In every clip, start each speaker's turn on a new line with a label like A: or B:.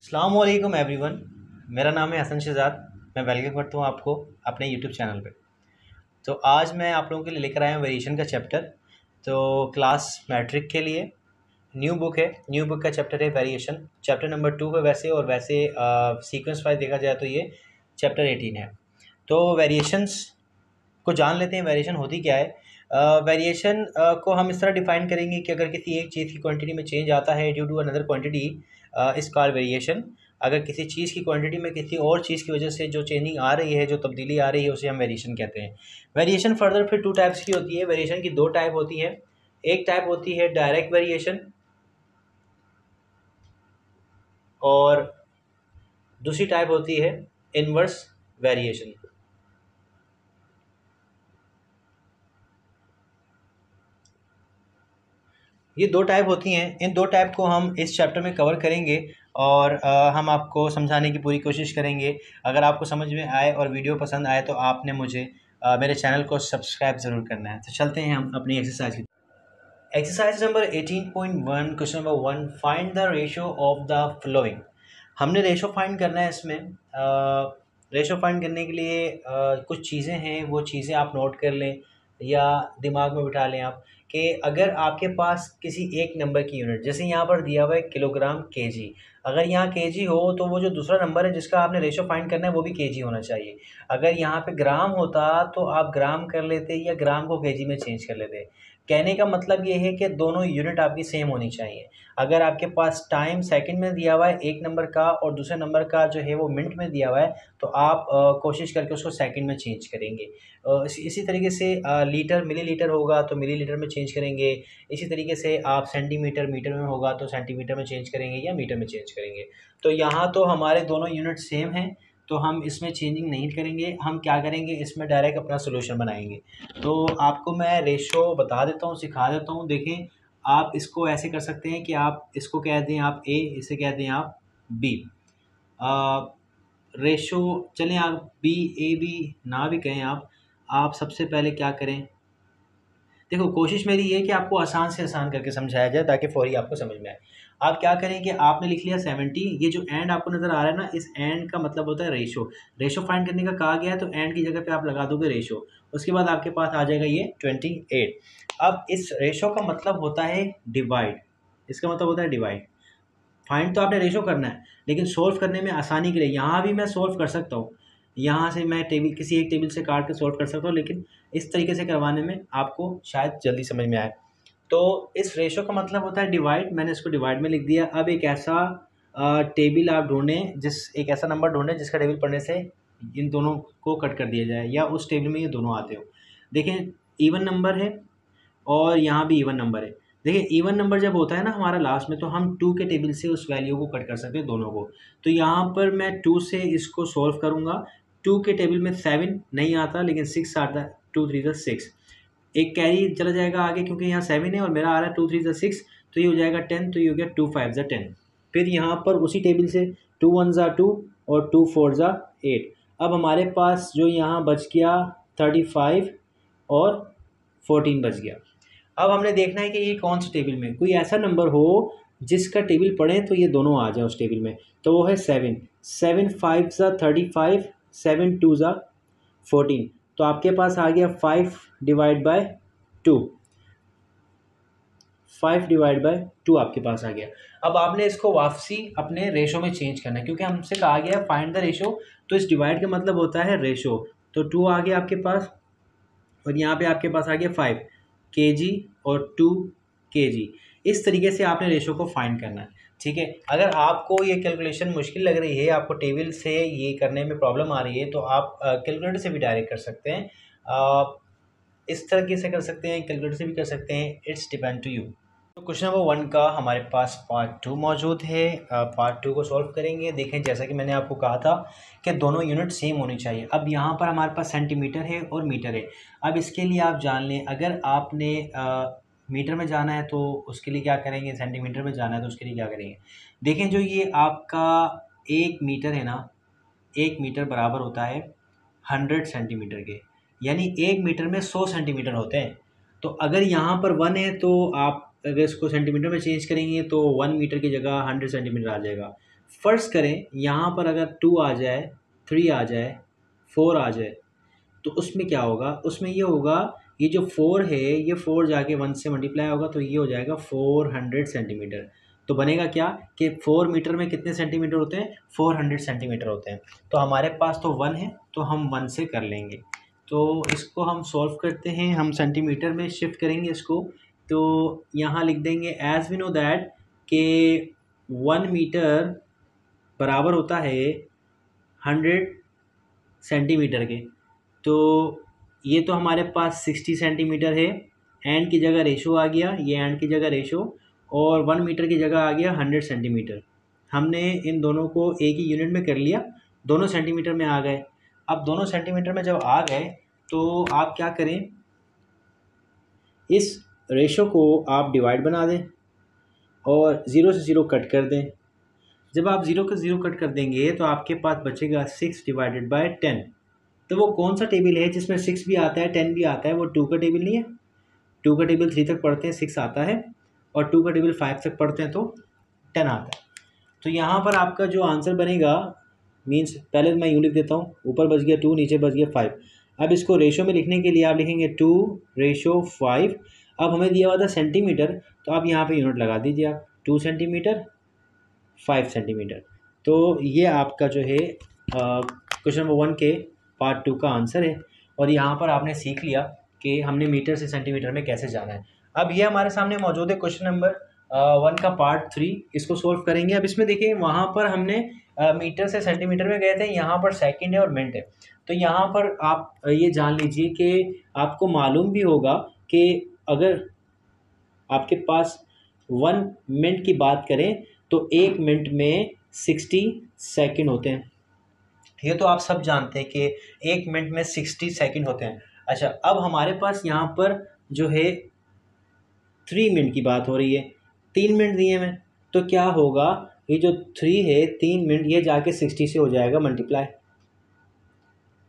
A: अस्सलाम वालेकुम एवरीवन। मेरा नाम है हसन शहजाद। मैं वेलकम करता हूँ आपको अपने यूट्यूब चैनल पे। तो आज मैं आप लोगों के लिए लेकर आया हूँ वेरिएशन का चैप्टर। तो क्लास मैट्रिक के लिए न्यू बुक है, न्यू बुक का चैप्टर है वेरिएशन, चैप्टर नंबर 2 है वैसे, और वैसे सीक्वेंस वाइज देखा जाए तो ये चैप्टर 18 है। तो वेरिएशंस को जान लेते हैं, वेरिएशन होती क्या है। वेरिएशन को हम इस तरह डिफाइन करेंगे कि अगर किसी एक चीज़ की क्वांटिटी में चेंज आता है due to another quantity is called variation. अगर किसी चीज़ की क्वांटिटी में किसी और चीज़ की वजह से जो चेंजिंग आ रही है, जो तब्दीली आ रही है, उसे हम वेरिएशन कहते हैं। वेरिएशन फर्दर फिर 2 टाइप्स की होती है। वेरिएशन की 2 टाइप होती है। एक टाइप होती है डायरेक्ट वेरिएशन और दूसरी टाइप होती है इनवर्स वेरिएशन। ये 2 टाइप होती हैं। इन 2 टाइप को हम इस चैप्टर में कवर करेंगे और हम आपको समझाने की पूरी कोशिश करेंगे। अगर आपको समझ में आए और वीडियो पसंद आए तो आपने मुझे मेरे चैनल को सब्सक्राइब ज़रूर करना है। तो चलते हैं हम अपनी एक्सरसाइज की। Exercise number 18.1 question number 1, find the ratio of the flowing. हमने रेशो फाइंड करना है इसमें। रेशो फाइंड करने के लिए कुछ चीज़ें हैं, वो चीज़ें आप नोट कर लें या दिमाग में बिठा लें आप, कि अगर आपके पास किसी एक नंबर की यूनिट, जैसे यहाँ पर दिया हुआ है किलोग्राम केजी, अगर यहाँ केजी हो तो वो जो दूसरा नंबर है जिसका आपने रेशो फाइंड करना है वो भी केजी होना चाहिए। अगर यहाँ पे ग्राम होता तो आप ग्राम कर लेते या ग्राम को केजी में चेंज कर लेते। कहने का मतलब ये है कि दोनों यूनिट आपकी सेम होनी चाहिए। अगर आपके पास टाइम सेकंड में दिया हुआ है एक नंबर का और दूसरे नंबर का जो है वो मिनट में दिया हुआ है, तो आप कोशिश करके उसको सेकंड में चेंज करेंगे। इसी तरीके से लीटर मिलीलीटर होगा तो मिलीलीटर में चेंज करेंगे। इसी तरीके से आप सेंटीमीटर मीटर में होगा तो सेंटीमीटर में चेंज करेंगे या मीटर में चेंज करेंगे। तो यहाँ तो हमारे दोनों यूनिट सेम हैं, तो हम इसमें चेंजिंग नहीं करेंगे। हम क्या करेंगे, इसमें डायरेक्ट अपना सोल्यूशन बनाएंगे। तो आपको मैं रेशो बता देता हूँ, सिखा देता हूँ। देखें, आप इसको ऐसे कर सकते हैं कि आप इसको कह दें आप ए, इसे कह दें आप बी। रेशो चलें, आप बी ए बी ना भी कहें आप सबसे पहले क्या करें। देखो, कोशिश मेरी ये है कि आपको आसान से आसान करके समझाया जाए ताकि फौरी आपको समझ में आए। आप क्या करें कि आपने लिख लिया 70। ये जो एंड आपको नज़र आ रहा है ना, इस एंड का मतलब होता है रेशो। रेशो फाइंड करने का कहा गया है तो एंड की जगह पे आप लगा दोगे रेशो। उसके बाद आपके पास आ जाएगा ये 28। अब इस रेशो का मतलब होता है डिवाइड। इसका मतलब होता है डिवाइड। फाइंड तो आपने रेशो करना है, लेकिन सोल्व करने में आसानी के लिए यहाँ भी मैं सोल्व कर सकता हूँ। यहाँ से मैं टेबल, किसी एक टेबल से काट के सोल्व कर सकता हूँ, लेकिन इस तरीके से करवाने में आपको शायद जल्दी समझ में आए। तो इस रेशो का मतलब होता है डिवाइड। मैंने इसको डिवाइड में लिख दिया। अब एक ऐसा टेबल आप ढूंढें, एक ऐसा नंबर ढूंढें जिसका टेबल पढ़ने से इन दोनों को कट कर दिया जाए या उस टेबल में ये दोनों आते हो। देखें, इवन नंबर है और यहाँ भी इवन नंबर है। देखिए, इवन नंबर जब होता है ना हमारा लास्ट में, तो हम 2 के टेबल से उस वैल्यू को कट कर सकते हैं, दोनों को। तो यहाँ पर मैं 2 से इसको सोल्व करूँगा। 2 के टेबल में 7 नहीं आता, लेकिन 6 आता है। 2 3 ज़ा 6, एक कैरी चला जाएगा आगे क्योंकि यहाँ 7 है और मेरा आ रहा है 2 3 ज़ा 6, तो ये हो जाएगा 10। तो ये हो गया 2 5 ज़ा 10। फिर यहाँ पर उसी टेबल से 2 1 ज़ा 2 और 2 4 ज़ा 8। अब हमारे पास जो यहाँ बच गया 35 और 14 बच गया। अब हमने देखना है कि ये कौन से टेबल में कोई ऐसा नंबर हो जिसका टेबल पढ़े तो ये दोनों आ जाए उस टेबल में। तो वो है 7। 7 5 ज़ा 35, 7 2 ज़ा 14। तो आपके पास आ गया 5 डिवाइड बाय 2। 5 डिवाइड बाय 2 आपके पास आ गया। अब आपने इसको वापसी अपने रेशो में चेंज करना है, क्योंकि हमसे कहा गया है फाइंड द रेशो। तो इस डिवाइड का मतलब होता है रेशो। तो 2 आ गया आपके पास और यहाँ पे आपके पास आ गया 5 kg और 2 kg। इस तरीके से आपने रेशो को फाइंड करना है, ठीक है। अगर आपको ये कैलकुलेशन मुश्किल लग रही है, आपको टेबल से ये करने में प्रॉब्लम आ रही है, तो आप कैलकुलेटर से भी डायरेक्ट कर सकते हैं। इस तरीके से कर सकते हैं, कैलकुलेटर से भी कर सकते हैं। It's depend to you. तो क्वेश्चन नंबर 1 का हमारे पास पार्ट 2 मौजूद है। पार्ट 2 को सॉल्व करेंगे। देखें, जैसा कि मैंने आपको कहा था कि दोनों यूनिट सेम होनी चाहिए। अब यहाँ पर हमारे पास सेंटीमीटर है और मीटर है। अब इसके लिए आप जान लें, अगर आपने मीटर में जाना है तो उसके लिए क्या करेंगे, सेंटीमीटर में जाना है तो उसके लिए क्या करेंगे। देखें, जो ये आपका 1 मीटर है ना, 1 मीटर बराबर होता है 100 सेंटीमीटर के, यानी 1 मीटर में 100 सेंटीमीटर होते हैं। तो अगर यहाँ पर 1 है तो आप अगर इसको सेंटीमीटर में चेंज करेंगे तो 1 मीटर की जगह 100 सेंटीमीटर आ जाएगा। फ़र्ज़ करें यहाँ पर अगर 2 आ जाए, 3 आ जाए, 4 आ जाए, तो उसमें क्या होगा, उसमें ये होगा, ये जो 4 है ये 4 जाके 1 से मल्टीप्लाई होगा तो ये हो जाएगा 400 सेंटीमीटर। तो बनेगा क्या कि 4 मीटर में कितने सेंटीमीटर होते हैं, 400 सेंटीमीटर होते हैं। तो हमारे पास तो 1 है तो हम 1 से कर लेंगे। तो इसको हम सॉल्व करते हैं, हम सेंटीमीटर में शिफ्ट करेंगे इसको। तो यहाँ लिख देंगे एज वी नो दैट कि 1 मीटर बराबर होता है 100 सेंटीमीटर के। तो ये तो हमारे पास 60 सेंटीमीटर है, एंड की जगह रेशो आ गया, ये एंड की जगह रेशो, और 1 मीटर की जगह आ गया 100 सेंटीमीटर। हमने इन दोनों को एक ही यूनिट में कर लिया, दोनों सेंटीमीटर में आ गए। अब दोनों सेंटीमीटर में जब आ गए तो आप क्या करें, इस रेशो को आप डिवाइड बना दें और 0 से 0 कट कर दें। जब आप 0 को 0 कट कर देंगे तो आपके पास बचेगा 6 डिवाइडेड बाय 10। तो वो कौन सा टेबल है जिसमें 6 भी आता है 10 भी आता है, वो 2 का टेबल नहीं है। 2 का टेबल 3 तक पढ़ते हैं 6 आता है, और 2 का टेबल 5 तक पढ़ते हैं तो 10 आता है। तो यहाँ पर आपका जो आंसर बनेगा, मीन्स पहले मैं यूँ लिख देता हूँ, ऊपर बच गया 2, नीचे बच गया 5। अब इसको रेशो में लिखने के लिए आप लिखेंगे 2/5। अब हमें दिया हुआ था सेंटीमीटर, तो आप यहाँ पे यूनिट लगा दीजिए आप, 2 सेंटीमीटर 5 सेंटीमीटर। तो ये आपका जो है क्वेश्चन नंबर 1 के पार्ट 2 का आंसर है। और यहाँ पर आपने सीख लिया कि हमने मीटर से सेंटीमीटर में कैसे जाना है। अब ये हमारे सामने मौजूद है क्वेश्चन नंबर 1 का पार्ट 3, इसको सोल्व करेंगे। अब इसमें देखिए वहाँ पर हमने मीटर से सेंटीमीटर में गए थे, यहाँ पर सेकंड है और मिनट है। तो यहाँ पर आप ये जान लीजिए कि आपको मालूम भी होगा कि अगर आपके पास 1 मिनट की बात करें तो 1 मिनट में 60 सेकंड होते हैं। ये तो आप सब जानते हैं कि 1 मिनट में 60 सेकंड होते हैं। अच्छा, अब हमारे पास यहाँ पर जो है 3 मिनट की बात हो रही है, 3 मिनट दिए हैं। तो क्या होगा, ये जो 3 है 3 मिनट, ये जाके 60 से हो जाएगा मल्टीप्लाई,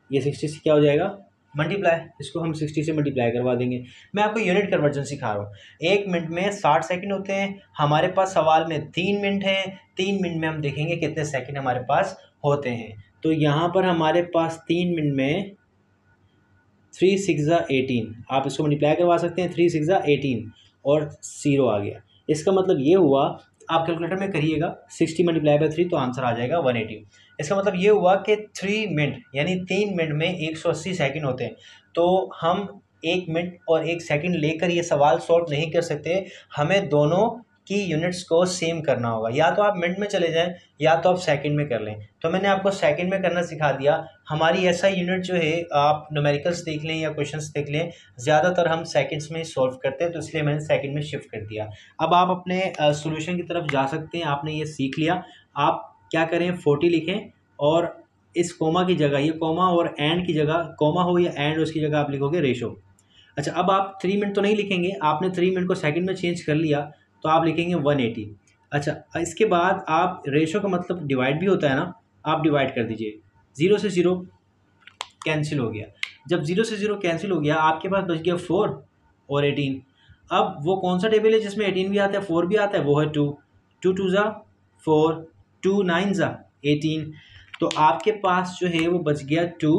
A: ये 60 से क्या हो जाएगा मल्टीप्लाई, इसको हम 60 से मल्टीप्लाई करवा देंगे। मैं आपको यूनिट कन्वर्जन सिखा रहा हूँ। 1 मिनट में 60 सेकंड होते हैं, हमारे पास सवाल में 3 मिनट हैं, 3 मिनट में हम देखेंगे कितने सेकंड हमारे पास होते हैं। तो यहाँ पर हमारे पास 3 मिनट में 3 6 18, आप इसको मल्टीप्लाई करवा सकते हैं, 3 6 18 और 0 आ गया। इसका मतलब ये हुआ, आप कैलकुलेटर में करिएगा 60 मल्टीप्लाई बाय 3 तो आंसर आ जाएगा 180। इसका मतलब ये हुआ कि 3 मिनट यानी 3 मिनट में 180 सेकंड होते हैं। तो हम 1 मिनट और 1 सेकंड लेकर ये सवाल सॉल्व नहीं कर सकते, हमें दोनों की यूनिट्स को सेम करना होगा। या तो आप मिनट में चले जाएं या तो आप सेकंड में कर लें। तो मैंने आपको सेकंड में करना सिखा दिया। हमारी ऐसा यूनिट जो है, आप न्यूमेरिकल्स देख लें या क्वेश्चंस देख लें, ज़्यादातर हम सेकंड्स में सॉल्व करते हैं, तो इसलिए मैंने सेकंड में शिफ्ट कर दिया। अब आप अपने सॉल्यूशन की तरफ जा सकते हैं। आपने ये सीख लिया। आप क्या करें, 40 लिखें और इस कोमा की जगह, ये कोमा और एंड की जगह, कोमा हो या एंड, उसकी जगह आप लिखोगे रेशो। अच्छा, अब आप 3 मिनट तो नहीं लिखेंगे, आपने 3 मिनट को सेकंड में चेंज कर लिया तो आप लिखेंगे 180। अच्छा, इसके बाद आप रेशो का मतलब डिवाइड भी होता है ना, आप डिवाइड कर दीजिए। 0 से 0 कैंसिल हो गया। जब 0 से 0 कैंसिल हो गया, आपके पास बच गया 4 और 18। अब वो कौन सा टेबल है जिसमें 18 भी आता है 4 भी आता है, वो है 2। 2 2 ज़ा 4, 2 9 ज़ा 18। तो आपके पास जो है वो बच गया 2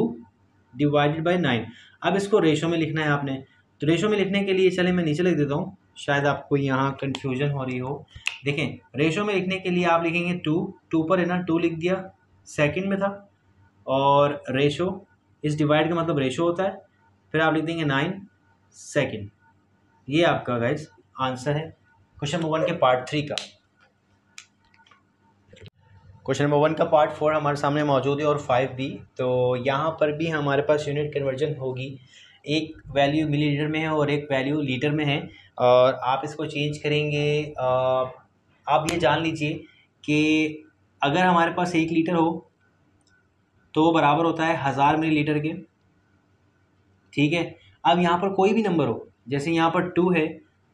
A: डिवाइडेड बाई 9। अब इसको रेशो में लिखना है आपने। तो रेशो में लिखने के लिए चले मैं नीचे लिख देता हूँ, शायद आपको यहाँ कन्फ्यूजन हो रही हो। देखें, रेशो में लिखने के लिए आप लिखेंगे 2 पर है ना, 2 लिख दिया, सेकंड में था, और रेशो, इस डिवाइड का मतलब रेशो होता है, फिर आप लिख देंगे 9 सेकंड। ये आपका गाइस आंसर है क्वेश्चन नंबर 1 के पार्ट 3 का। क्वेश्चन नंबर 1 का पार्ट 4 हमारे सामने मौजूद है और 5 भी। तो यहाँ पर भी हमारे पास यूनिट कन्वर्जन होगी। एक वैल्यू मिलीलीटर में है और एक वैल्यू लीटर में है, और आप इसको चेंज करेंगे। आप ये जान लीजिए कि अगर हमारे पास 1 लीटर हो तो बराबर होता है 1000 मिलीलीटर के। ठीक है, अब यहाँ पर कोई भी नंबर हो, जैसे यहाँ पर 2 है,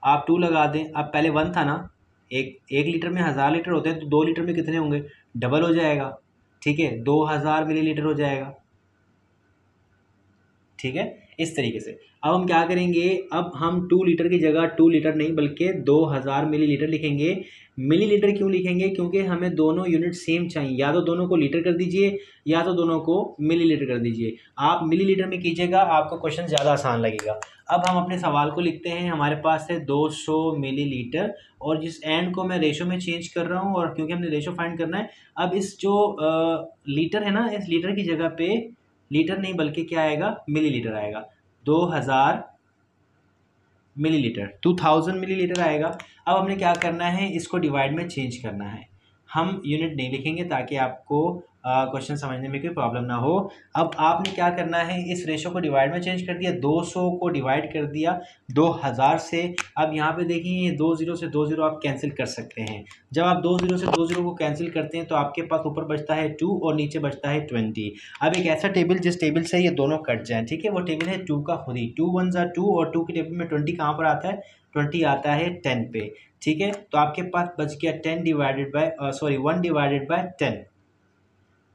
A: आप 2 लगा दें। अब पहले 1 था ना, एक लीटर में 1000 लीटर होते हैं, तो 2 लीटर में कितने होंगे, डबल हो जाएगा। ठीक है, 2000 मिलीलीटर हो जाएगा। ठीक है, इस तरीके से अब हम क्या करेंगे, अब हम 2 लीटर की जगह 2 लीटर नहीं बल्कि 2000 मिलीलीटर लिखेंगे। मिलीलीटर क्यों लिखेंगे? क्योंकि हमें दोनों यूनिट सेम चाहिए, या तो दोनों को लीटर कर दीजिए या तो दोनों को मिलीलीटर कर दीजिए। आप मिलीलीटर में कीजिएगा, आपको क्वेश्चन ज़्यादा आसान लगेगा। अब हम अपने सवाल को लिखते हैं। हमारे पास है 200 मिलीलीटर, और जिस एंड को मैं रेशो में चेंज कर रहा हूँ, और क्योंकि हमने रेशो फाइंड करना है, अब इस जो लीटर है ना, इस लीटर की जगह पे लीटर नहीं बल्कि क्या आएगा, मिलीलीटर आएगा। 2000 मिलीलीटर, 2000 मिलीलीटर आएगा। अब हमने क्या करना है, इसको डिवाइड में चेंज करना है। हम यूनिट नहीं लिखेंगे ताकि आपको क्वेश्चन समझने में कोई प्रॉब्लम ना हो। अब आपने क्या करना है, इस रेशो को डिवाइड में चेंज कर दिया, 200 को डिवाइड कर दिया 2000 से। अब यहाँ पे देखिए, ये 20 से 20 आप कैंसिल कर सकते हैं। जब आप 20 से 20 को कैंसिल करते हैं तो आपके पास ऊपर बचता है 2 और नीचे बचता है 20। अब एक ऐसा टेबल जिस टेबल से ये दोनों कट जाएं, ठीक है, वो टेबल है 2 का खुद ही। 2 1 ज़ा 2, और 2 के टेबल में 20 कहाँ पर आता है, 20 आता है 10 पे, ठीक है। तो आपके पास बच गया 10 divided by 1 divided by 10,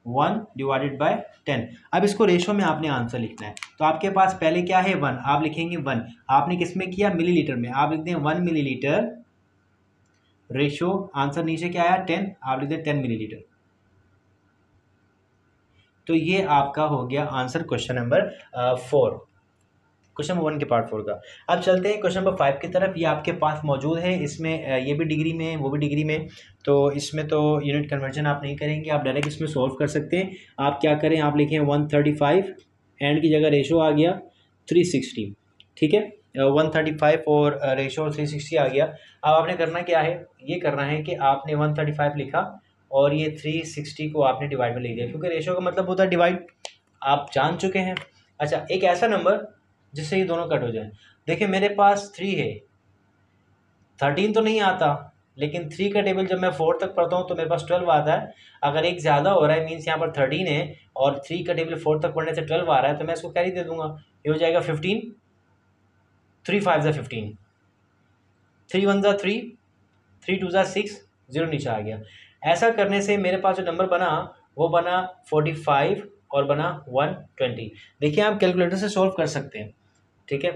A: 1 divided by 10। अब इसको रेशो में आपने आंसर लिखना है। तो आपके पास पहले क्या है, 1, आप लिखेंगे 1। आपने किस में किया, मिलीलीटर में, आप लिख दें 1 मिलीलीटर रेशो, आंसर नीचे क्या आया 10, आप लिख दें 10 मिलीलीटर। तो ये आपका हो गया answer question number 4, question number 1 के पार्ट 4 का। अब चलते हैं क्वेश्चन नंबर 5 की तरफ। ये आपके पास मौजूद है, इसमें ये भी डिग्री में वो भी डिग्री में, तो इसमें तो यूनिट कन्वर्जन आप नहीं करेंगे, आप डायरेक्ट इसमें सॉल्व कर सकते हैं। आप क्या करें, आप लिखें 135, एंड की जगह रेशो आ गया 360, ठीक है, 135 और रेशो 360 आ गया। अब आपने करना क्या है, ये करना है कि आपने 135 लिखा और ये 360 को आपने डिवाइड में लिख दिया, क्योंकि रेशो का मतलब होता है डिवाइड, आप जान चुके हैं। अच्छा, एक ऐसा नंबर जिससे ये दोनों कट हो जाए। देखिए मेरे पास 3 है, 13 तो नहीं आता, लेकिन 3 का टेबल जब मैं 4 तक पढ़ता हूँ तो मेरे पास 12 आता है। अगर एक ज़्यादा हो रहा है, मीन्स यहाँ पर 13 है और 3 का टेबल 4 तक पढ़ने से 12 आ रहा है, तो मैं इसको कैरी दे दूंगा। ये हो जाएगा 15, 3 5 ज़ा 15, 3 1 ज़ा 3, 3 2 ज़ा 6, 0 नीचे आ गया। ऐसा करने से मेरे पास जो नंबर बना वो बना 45 और बना 120। देखिए आप कैलकुलेटर से सॉल्व कर सकते हैं, ठीक है,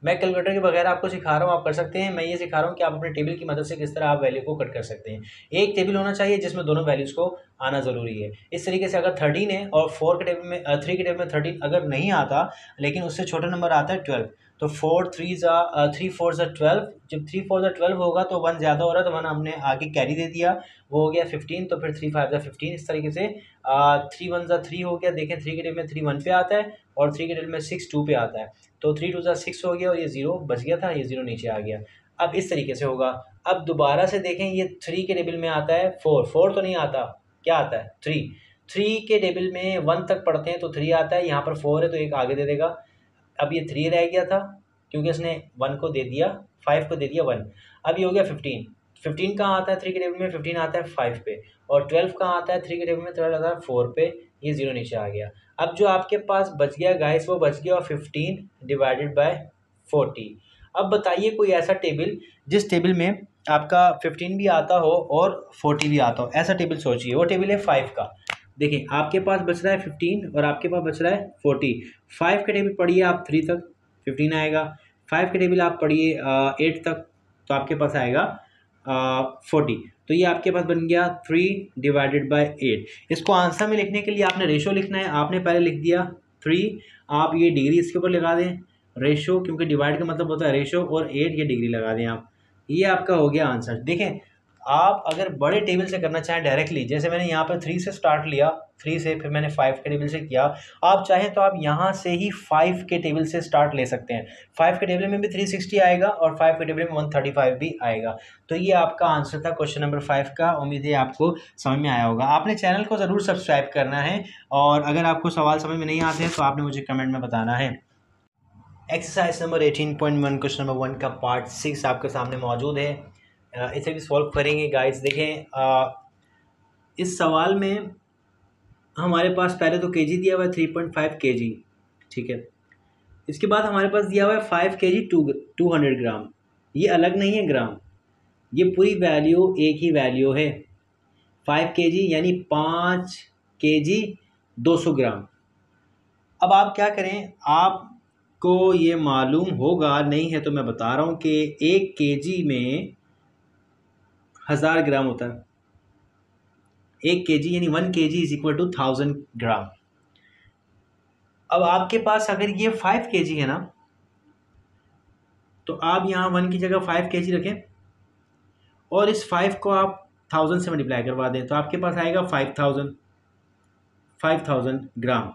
A: मैं कैलकुलेटर के बगैर आपको सिखा रहा हूँ, आप कर सकते हैं। मैं ये सिखा रहा हूँ कि आप अपने टेबल की मदद से किस तरह आप वैल्यू को कट कर सकते हैं। एक टेबल होना चाहिए जिसमें दोनों वैल्यूज़ को आना ज़रूरी है। इस तरीके से अगर 13 है और 4 के टेबल में 3 के टेबल में 13 अगर नहीं आता, लेकिन उससे छोटा नंबर आता है 12, तो 4 3 ज़ा 3 4 ज़ा 12, जब 3 4 ज़ा 12 होगा तो 1 ज़्यादा हो रहा है, तो 1 हमने आगे कैरी दे दिया, वो हो गया 15, तो फिर 3 5 ज़ा 15। इस तरीके से 3 1 ज़ा 3 हो गया। देखें 3 के टेबल में 3 1 पे आता है और 3 के टेबल में 6 2 पे आता है, तो 3 2 ज़ा 6 हो गया और ये 0 बच गया था, ये 0 नीचे आ गया। अब इस तरीके से होगा। अब दोबारा से देखें, ये 3 के टेबल में आता है 4, 4 तो नहीं आता, क्या आता है 3, 3 के टेबल में 1 तक पढ़ते हैं तो 3 आता है, यहाँ पर 4 है तो एक आगे दे देगा। अब ये 3 रह गया था क्योंकि उसने 1 को दे दिया, 5 को दे दिया 1। अब ये हो गया 15, 15 कहाँ आता है 3 के टेबल में, 15 आता है 5 पे, और 12 कहाँ आता है 3 के टेबल में, 12 आता है 4 पे, ये 0 नीचे आ गया। अब जो आपके पास बच गया गाइस, वो बच गया 15 डिवाइडेड बाय 40। अब बताइए कोई ऐसा टेबल जिस टेबल में आपका 15 भी आता हो और 40 भी आता हो, ऐसा टेबल सोचिए। वो टेबल है 5 का। देखिए आपके पास बच रहा है 15 और आपके पास बच रहा है 40। 5 के टेबल पढ़िए आप 3 तक, 15 आएगा। 5 के टेबल आप पढ़िए 8 तक, तो आपके पास आएगा 40। तो ये आपके पास बन गया 3 डिवाइडेड बाय 8। इसको आंसर में लिखने के लिए आपने रेशो लिखना है। आपने पहले लिख दिया 3, आप ये डिग्री इसके ऊपर लगा दें रेशो, क्योंकि डिवाइड का मतलब होता है रेशो, और 8 ये डिग्री लगा दें आप। ये आपका हो गया आंसर। देखें आप अगर बड़े टेबल से करना चाहें डायरेक्टली, जैसे मैंने यहाँ पर 3 से स्टार्ट लिया, 3 से फिर मैंने 5 के टेबल से किया, आप चाहें तो आप यहाँ से ही 5 के टेबल से स्टार्ट ले सकते हैं। 5 के टेबल में भी 360 आएगा और 5 के टेबल में 135 भी आएगा। तो ये आपका आंसर था क्वेश्चन नंबर 5 का। उम्मीद है आपको समझ में आया होगा। आपने चैनल को ज़रूर सब्सक्राइब करना है, और अगर आपको सवाल समझ में नहीं आते हैं तो आपने मुझे कमेंट में बताना है। एक्सरसाइज नंबर 18.1 क्वेश्चन नंबर 1 का पार्ट 6 आपके सामने मौजूद है। इसे भी सॉल्व करेंगे गाइस। देखें इस सवाल में हमारे पास पहले तो केजी दिया हुआ है 3.5 केजी, ठीक है। इसके बाद हमारे पास दिया हुआ है 5 केजी 200 ग्राम। ये अलग नहीं है ग्राम, ये पूरी वैल्यू एक ही वैल्यू है। 5 केजी यानी 5 केजी 200 ग्राम। अब आप क्या करें, आपको ये मालूम होगा, नहीं है तो मैं बता रहा हूँ कि 1 केजी में 1000 ग्राम होता है। 1 kg यानी 1 kg इज इक्वल टू 1000 ग्राम। अब आपके पास अगर ये 5 kg है ना, तो आप यहाँ 1 की जगह 5 kg रखें और इस 5 को आप 1000 से मल्टीप्लाई करवा दें, तो आपके पास आएगा 5000 ग्राम।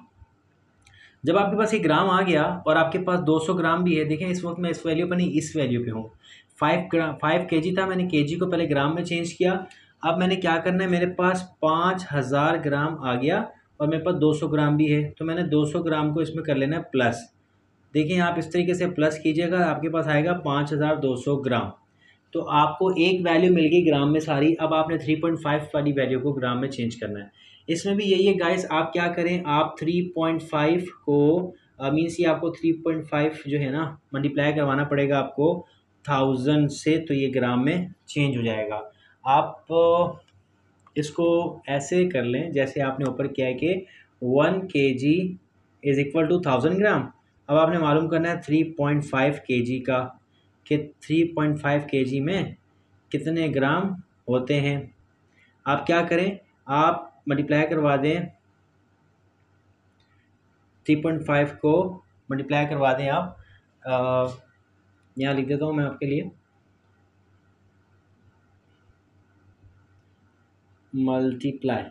A: जब आपके पास ये ग्राम आ गया और आपके पास 200 ग्राम भी है, देखें इस वक्त मैं इस वैल्यू पर नहीं, इस वैल्यू पे हूँ। 5 kg था, मैंने kg को पहले ग्राम में चेंज किया। अब मैंने क्या करना है, मेरे पास 5000 ग्राम आ गया और मेरे पास 200 ग्राम भी है, तो मैंने 200 ग्राम को इसमें कर लेना है प्लस। देखिए आप इस तरीके से प्लस कीजिएगा, आपके पास आएगा 5200 ग्राम। तो आपको एक वैल्यू मिल गई ग्राम में सारी। अब आपने 3.5 वाली वैल्यू को ग्राम में चेंज करना है। इसमें भी यही है गाइस, आप क्या करें, आप 3.5 को मीन्स ये आपको 3.5 जो है ना मल्टीप्लाई करवाना पड़ेगा आपको 1000 से, तो ये ग्राम में चेंज हो जाएगा। आप इसको ऐसे कर लें जैसे आपने ऊपर किया है कि 1 kg इज इक्वल टू 1000 ग्राम। अब आपने मालूम करना है 3.5 kg का, कि 3.5 kg में कितने ग्राम होते हैं। आप क्या करें, आप मल्टीप्लाई करवा दें, 3.5 को मल्टीप्लाई करवा दें आप, यहाँ लिख देता हूँ मैं आपके लिए, मल्टीप्लाई।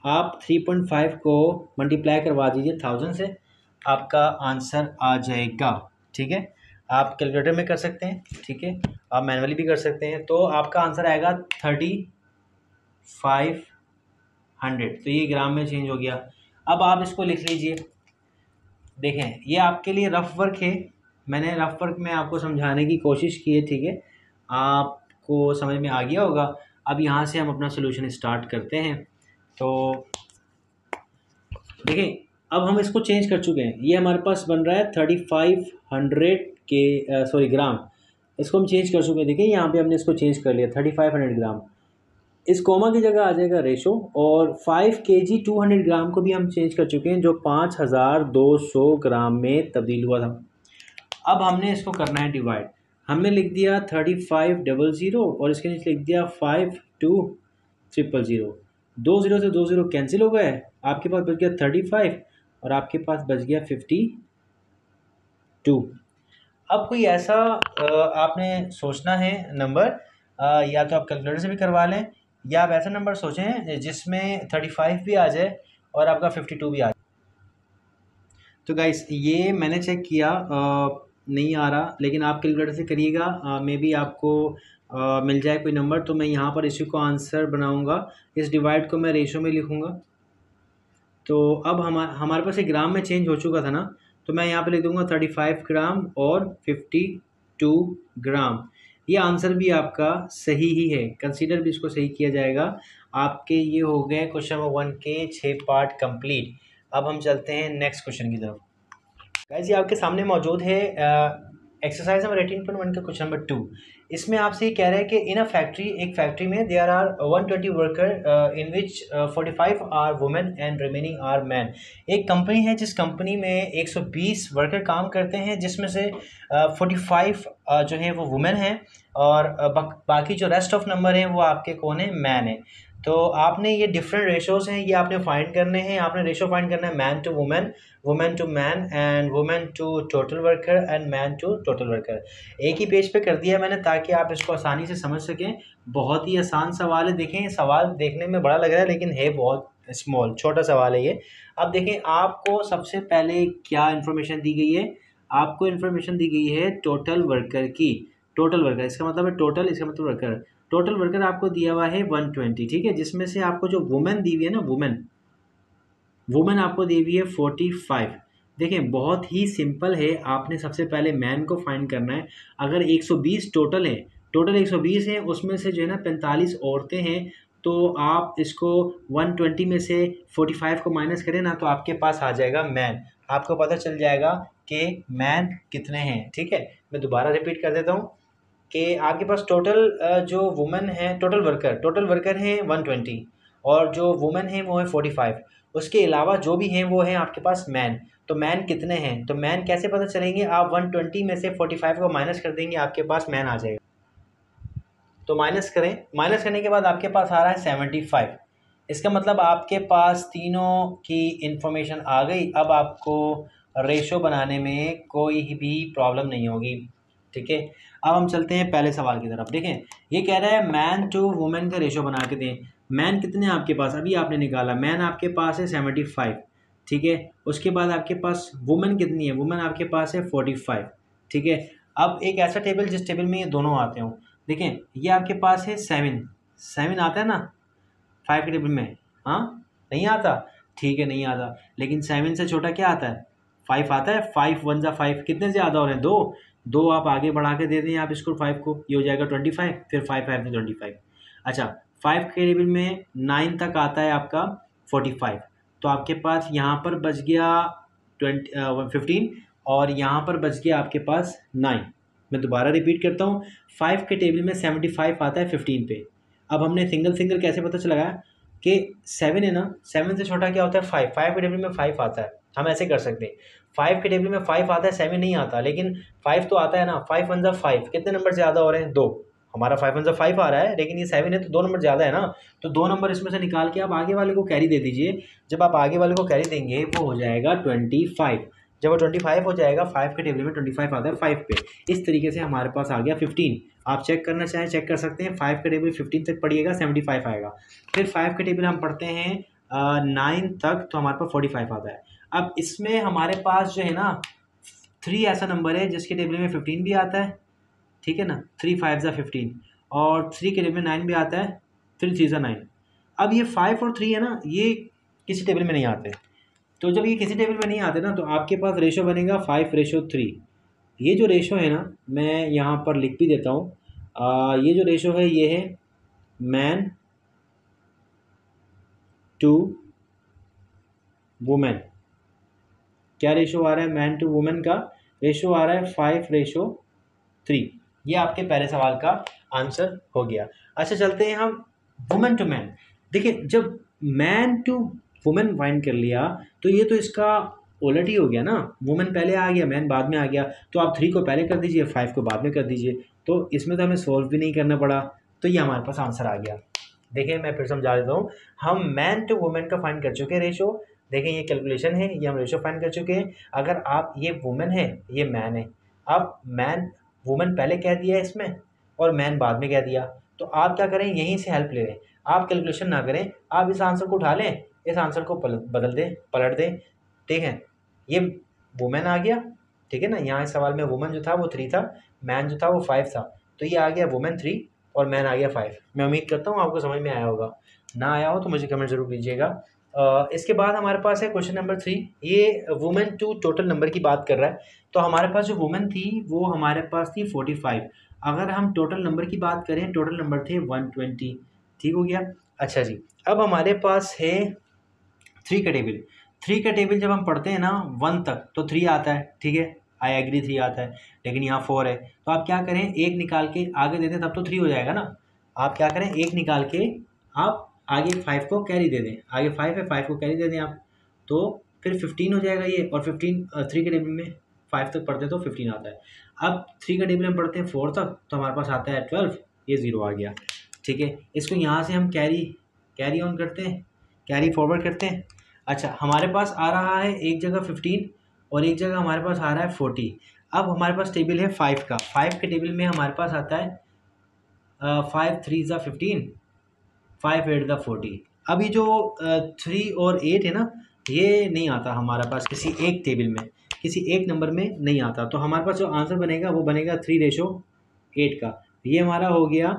A: आप 3.5 को मल्टीप्लाई करवा दीजिए 1000 से, आपका आंसर आ जाएगा। ठीक है, आप कैलकुलेटर में कर सकते हैं, ठीक है, आप मैनुअली भी कर सकते हैं। तो आपका आंसर आएगा 3500। तो ये ग्राम में चेंज हो गया। अब आप इसको लिख लीजिए। देखें ये आपके लिए रफ वर्क है, मैंने रफ वर्क में आपको समझाने की कोशिश की है, ठीक है, आपको समझ में आ गया होगा। अब यहाँ से हम अपना सोल्यूशन स्टार्ट करते हैं। तो देखें अब हम इसको चेंज कर चुके हैं, ये हमारे पास बन रहा है 3500 के ग्राम। इसको हम चेंज कर चुके हैं, देखिए यहाँ पे हमने इसको चेंज कर लिया 3500 ग्राम। इस कोमा की जगह आ जाएगा रेशो, और 5 kg 200 ग्राम को भी हम चेंज कर चुके हैं, जो 5200 ग्राम में तब्दील हुआ था। अब हमने इसको करना है डिवाइड। हमने लिख दिया 3500 और इसके नीचे लिख दिया 52000। 2 0 से 2 0 कैंसिल हो गए, आपके पास बच गया 35 और आपके पास बच गया 52। अब कोई ऐसा आपने सोचना है नंबर, या तो आप कैलकुलेटर से भी करवा लें, या आप ऐसा नंबर सोचें जिसमें 35 भी आ जाए और आपका 52 भी आ जाए। तो गाइस ये मैंने चेक किया, नहीं आ रहा, लेकिन आप कैलकुलेटर से करिएगा, मे बी आपको मिल जाए कोई नंबर। तो मैं यहाँ पर इसी को आंसर बनाऊँगा, इस डिवाइड को मैं रेशो में लिखूँगा। तो अब हमारे पास एक ग्राम में चेंज हो चुका था ना, तो मैं यहाँ पे लिख दूँगा 35 ग्राम और 52 ग्राम। ये आंसर भी आपका सही ही है, कंसीडर भी इसको सही किया जाएगा। आपके ये हो गए क्वेश्चन नंबर 1 के 6 पार्ट कंप्लीट। अब हम चलते हैं नेक्स्ट क्वेश्चन की तरफ। गाइस ये आपके सामने मौजूद है एक्सरसाइज नंबर 18.1 का क्वेश्चन नंबर 2। इसमें आपसे ये कह रहा है कि इन अ फैक्ट्री, एक फैक्ट्री में there are 120 worker in which 45 are women and remaining are man. एक कंपनी है जिस कंपनी में 120 वर्कर काम करते हैं, जिसमें से 45 जो है वो वुमेन हैं, और बाकी जो रेस्ट ऑफ नंबर हैं वो आपके कौन है, मैन है। तो आपने ये डिफरेंट रेशोज़ हैं, ये आपने फाइंड करने हैं। आपने रेशो फाइंड करना है man to women, women to man, and women to total worker, and man to total worker. एक ही पेज पे कर दिया मैंने ताकि आप इसको आसानी से समझ सकें। बहुत ही आसान सवाल है। देखें सवाल देखने में बड़ा लग रहा है लेकिन है बहुत स्मॉल, छोटा सवाल है ये। अब देखें आपको सबसे पहले क्या इन्फॉर्मेशन दी गई है, आपको इन्फॉर्मेशन दी गई है टोटल वर्कर की। टोटल वर्कर इसका मतलब है टोटल, इसका मतलब वर्कर। टोटल वर्कर आपको दिया हुआ है 120, ठीक है, जिसमें से आपको जो वुमेन दी हुई है ना, वुमेन आपको दी हुई है 45। देखें बहुत ही सिंपल है, आपने सबसे पहले मैन को फाइंड करना है। अगर 120 टोटल है, टोटल 120 हैं, उसमें से जो है ना 45 औरतें हैं, तो आप इसको 120 में से 45 को माइनस करें ना, तो आपके पास आ जाएगा मैन। आपको पता चल जाएगा कि मैन कितने हैं। ठीक है, मैं दोबारा रिपीट कर देता हूँ कि आपके पास टोटल जो वुमेन है, टोटल वर्कर हैं 120, और जो वुमेन है वो है 45। उसके अलावा जो भी हैं वो हैं आपके पास मैन। तो मैन कितने हैं, तो मैन कैसे पता चलेंगे, आप 120 में से 45 को माइनस कर देंगे, आपके पास मैन आ जाएगा। तो माइनस करें, माइनस करने के बाद आपके पास आ रहा है 75। इसका मतलब आपके पास तीनों की इन्फॉर्मेशन आ गई। अब आपको रेशो बनाने में कोई भी प्रॉब्लम नहीं होगी, ठीक है। अब हम चलते हैं पहले सवाल की तरफ। देखें, ये कह रहा है मैन टू वुमेन का रेशो बना के दें। मैन कितने हैं आपके पास, अभी आपने निकाला, मैन आपके पास है 75, ठीक है। उसके बाद आपके पास वुमेन कितनी है, वुमेन आपके पास है 45, ठीक है। अब एक ऐसा टेबल जिस टेबल में ये दोनों आते हों। देखें, ये आपके पास है 7 आता है ना 5 के टेबल में, हाँ नहीं आता, ठीक है नहीं आता। लेकिन 7 से छोटा क्या आता है, 5 आता है। 5 1 जा 5, कितने से ज़्यादा हो रहे हैं, 2। 2 आप आगे बढ़ा के दे दें आप इसको 5 को, ये हो जाएगा 25, फिर 5 5 से 25। अच्छा, 5 के टेबल में 9 तक आता है आपका 45, तो आपके पास यहाँ पर बच गया 15 और यहाँ पर बच गया आपके पास 9। मैं दोबारा रिपीट करता हूँ, 5 के टेबल में 75 आता है 15 पे। अब हमने सिंगल सिंगल कैसे पता चला कि 7 है ना, 7 से छोटा क्या होता है 5, 5 के टेबल में 5 आता है। हम ऐसे कर सकते हैं, 5 के टेबल में 5 आता है, 7 नहीं आता, लेकिन 5 तो आता है ना। 5 1 जा 5, कितने नंबर ज़्यादा हो रहे हैं, 2। हमारा 5 1 जा 5 आ रहा है, लेकिन ये 7 है तो 2 नंबर ज़्यादा है ना, तो 2 नंबर इसमें से निकाल के आप आगे वाले को कैरी दे दीजिए। जब आप आगे वाले को कैरी देंगे वो हो जाएगा 25। जब वो 25 हो जाएगा, 5 के टेबल में 25 आता है 5 पे। इस तरीके से हमारे पास आ गया 15। आप चेक करना चाहें चेक कर सकते हैं, 5 का टेबल 15 तक पढ़िएगा 75 आएगा। फिर 5 का टेबल हम पढ़ते हैं 9 तक, तो हमारे पास 45 आता है। अब इसमें हमारे पास जो है ना 3 ऐसा नंबर है जिसके टेबल में 15 भी आता है, ठीक है ना, 3 5 जा 15, और 3 के टेबल में 9 भी आता है, 3 3 जा 9। अब ये 5 और 3 है ना, ये किसी टेबल में नहीं आते। तो जब ये किसी टेबल में नहीं आते ना, तो आपके पास रेशो बनेगा 5:3। ये जो रेशो है ना, मैं यहाँ पर लिख भी देता हूँ। ये जो रेशो है ये है मैन टू वुमेन। क्या रेशो आ रहा है, मैन टू वुमेन का रेशो आ रहा है 5:3। ये आपके पहले सवाल का आंसर हो गया। अच्छा, चलते हैं हम वुमेन टू मैन। देखिए, जब मैन टू वुमेन फाइंड कर लिया तो ये तो इसका उलट ही हो गया ना, वुमेन पहले आ गया, मैन बाद में आ गया। तो आप 3 को पहले कर दीजिए, 5 को बाद में कर दीजिए, तो इसमें तो हमें सोल्व भी नहीं करना पड़ा, तो ये हमारे पास आंसर आ गया। देखिए, मैं फिर समझा देता हूँ। हम मैन टू वुमेन का फाइंड कर चुके हैं रेशो। देखें, ये कैलकुलेशन है, ये हम रेशो फाइंड कर चुके हैं। अगर आप, ये वुमेन है ये मैन है, अब मैन वुमेन पहले कह दिया इसमें और मैन बाद में कह दिया, तो आप क्या करें, यहीं से हेल्प ले लें। आप कैलकुलेशन ना करें, आप इस आंसर को उठा लें, इस आंसर को बदल दें, पलट दें, ठीक है। ये वुमेन आ गया, ठीक है ना, यहाँ इस सवाल में वुमेन जो था वो 3 था, मैन जो था वो 5 था, तो ये आ गया वुमेन 3 और मैन आ गया 5। मैं उम्मीद करता हूँ आपको समझ में आया होगा। ना आया हो तो मुझे कमेंट जरूर कीजिएगा। इसके बाद हमारे पास है क्वेश्चन नंबर 3। ये वुमेन टू टोटल नंबर की बात कर रहा है। तो हमारे पास जो वुमेन थी वो हमारे पास थी 45। अगर हम टोटल नंबर की बात करें, टोटल नंबर थे 120, ठीक हो गया। अच्छा जी, अब हमारे पास है 3 का टेबल। 3 का टेबल जब हम पढ़ते हैं ना 1 तक, तो 3 आता है, ठीक है, आई एग्री 3 आता है, लेकिन यहाँ 4 है, तो आप क्या करें, एक निकाल के आगे दे दें, तब तो 3 हो जाएगा ना। आप क्या करें, एक निकाल के आप आगे 5 को कैरी दे दें, आगे 5 है, 5 को कैरी दे दें आप, तो फिर 15 हो जाएगा ये। और 15 3 के टेबल में 5 तक पढ़ते हैं तो 15 आता है। अब 3 का टेबल हम पढ़ते हैं 4 तक, तो हमारे पास आता है 12, ये 0 आ गया, ठीक है। इसको यहाँ से हम कैरी ऑन करते हैं, कैरी फॉरवर्ड करते हैं। अच्छा, हमारे पास आ रहा है एक जगह 15 और एक जगह हमारे पास आ रहा है 40। अब हमारे पास टेबल है 5 का, 5 के टेबल में हमारे पास आता है 5 3 जा 15, 5 8 जा 40। अब ये जो 3 और 8 है ना, ये नहीं आता हमारे पास किसी एक टेबल में, किसी एक नंबर में नहीं आता। तो हमारे पास जो आंसर बनेगा वो बनेगा 3:8 का। ये हमारा हो गया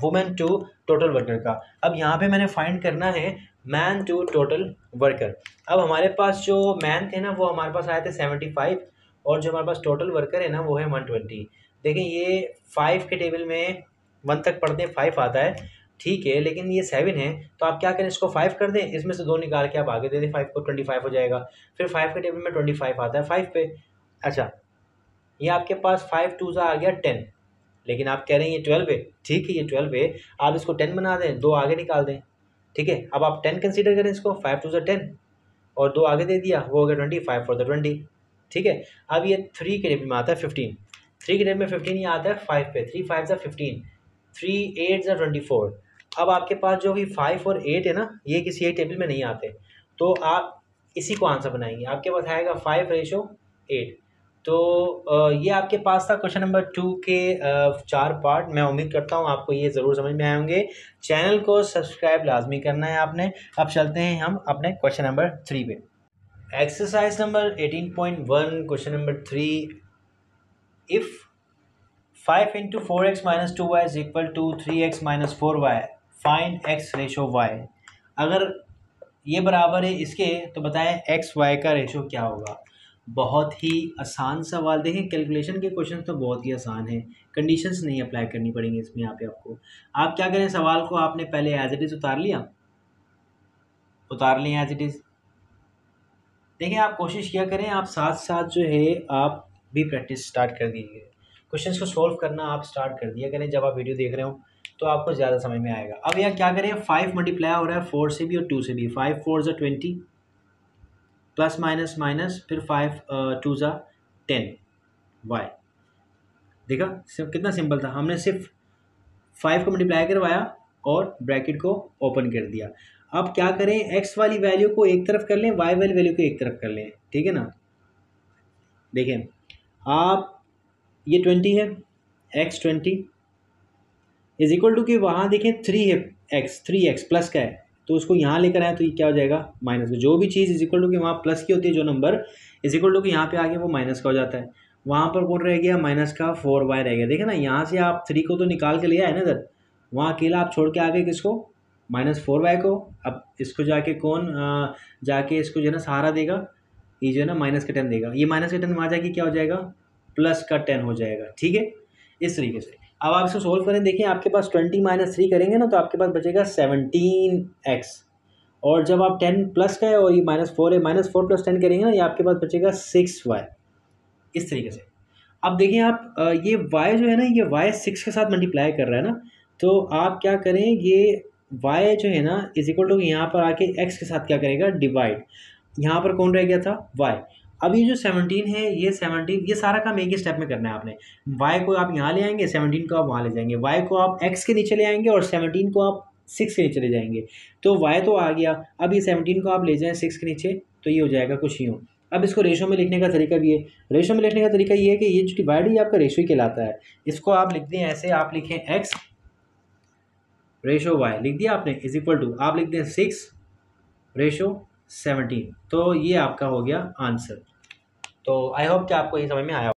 A: वुमेन टू टोटल वर्कर का। अब यहाँ पे मैंने फाइंड करना है मैन टू टोटल वर्कर। अब हमारे पास जो मैन थे ना वो हमारे पास आए थे 75, और जो हमारे पास टोटल वर्कर है ना वो है 120। देखें, ये 5 के टेबल में 1 तक पढ़ते हैं 5 आता है, ठीक है, लेकिन ये 7 है, तो आप क्या करें, इसको 5 कर दें, इसमें से 2 निकाल के आप आगे दे दें 5 को, 25 हो जाएगा। फिर 5 के टेबल में 25 आता है 5 पे। अच्छा, ये आपके पास 5 2 आ गया 10, लेकिन आप कह रहे हैं ये 12 है, ठीक है, ये 12 है, आप इसको 10 बना दें, 2 आगे निकाल दें, ठीक है। अब आप 10 कंसीडर करें इसको, 5 2 10 और 2 आगे दे दिया, वो हो गया 20, 5 4 20, ठीक है। अब ये 3 के टेबल में आता है 15, 3 के टेबल में 15 ये आता है 5 पे, 3 5 15, 3 8 ज़ा 24। अब आपके पास जो भी 5 और 8 है ना, ये किसी एक टेबल में नहीं आते, तो आप इसी को आंसर बनाएंगे। आपके पास आएगा 5:8। तो ये आपके पास था क्वेश्चन नंबर 2 के 4 पार्ट। मैं उम्मीद करता हूँ आपको ये ज़रूर समझ में आए होंगे। चैनल को सब्सक्राइब लाजमी करना है आपने। अब चलते हैं हम अपने क्वेश्चन नंबर 3 पे। Exercise number 18.1 question number 3। If 5 into 4x minus 2y is equal to 3x minus 4y, find x ratio y। अगर ये बराबर है इसके, तो बताएं एक्स वाई का रेशो क्या होगा। बहुत ही आसान सवाल। देखें कैलकुलेशन के क्वेश्चन तो बहुत ही आसान है, कंडीशंस नहीं अप्लाई करनी पड़ेंगी इसमें। यहाँ पे आपको आप क्या करें, सवाल को आपने पहले एज इट इज़ उतार लिया एज इट इज़। देखें आप कोशिश किया करें, आप साथ साथ जो है आप भी प्रैक्टिस स्टार्ट कर दीजिए। क्वेश्चंस को सोल्व करना आप स्टार्ट कर दिया करें जब आप वीडियो देख रहे हो, तो आपको ज़्यादा समझ में आएगा। अब यहाँ क्या करें, 5 मल्टीप्लाई हो रहा है 4 से भी और 2 से भी। 5 4 ज़ा 20 प्लस माइनस माइनस, फिर 5 2 ज़ा 10 वाई। देखा कितना सिंपल था, हमने सिर्फ 5 को मल्टीप्लाई करवाया और ब्रैकेट को ओपन कर दिया। अब क्या करें, एक्स वाली वैल्यू को एक तरफ कर लें, वाई वाली वैल्यू को एक तरफ कर लें, ठीक है ना। देखें आप, ये 20 है, एक्स 20 इज इक्वल टू कि वहाँ देखें 3 है, एक्स 3x प्लस का है, तो उसको यहाँ लेकर आए तो ये क्या हो जाएगा, माइनस का। जो भी चीज़ इज इक्वल टू कि वहाँ प्लस की होती है, जो नंबर इज इक्वल टू कि यहाँ पे आ गया वो माइनस का हो जाता है। वहाँ पर कौन रह गया, माइनस का 4y रह गया। देखें ना, यहाँ से आप 3 को तो निकाल के ले आए ना इधर, वहाँ अकेला आप छोड़ के आ गए किसको, -4y को। अब इसको जाके कौन जाके इसको जो है ना सहारा देगा, ये जो है ना माइनस का 10 देगा। ये माइनस का 10 वहाँ जाके क्या हो जाएगा, प्लस का 10 हो जाएगा, ठीक है। इस तरीके से अब आप इसको सोल्व करें। देखिए आपके पास 20 - 3 करेंगे ना, तो आपके पास बचेगा 17x। और जब आप 10 प्लस का है और ये -4 है, -4 + 10 करेंगे ना, ये आपके पास बचेगा 6y। इस तरीके से अब देखिए आप ये y जो है ना, ये y 6 के साथ मल्टीप्लाई कर रहा है ना, तो आप क्या करें, ये y जो है ना इज इक्वल टू यहाँ पर आके x के साथ क्या करेगा, डिवाइड। यहाँ पर कौन रह गया था, y। अब ये जो 17 है, ये 17, ये सारा काम एक ही स्टेप में करना है आपने। y को आप यहाँ ले आएंगे, 17 को आप वहाँ ले जाएंगे, y को आप x के नीचे ले आएंगे और 17 को आप 6 के नीचे ले जाएंगे। तो y तो आ गया, अब ये 17 को आप ले जाएं 6 के नीचे, तो ये हो जाएगा कुछ यूँ। अब इसको रेशो में लिखने का तरीका भी है। रेशो में लिखने का तरीका ये है कि ये जो डिवाइड है ये आपका रेशो ही कहलाता है। इसको आप लिख दें ऐसे, आप लिखें x रेशो y, लिख दिया आपने, इज इक्वल टू आप लिख दें 6 रेशो 17। तो ये आपका हो गया आंसर। तो आई होप कि आपको ये समझ में आया।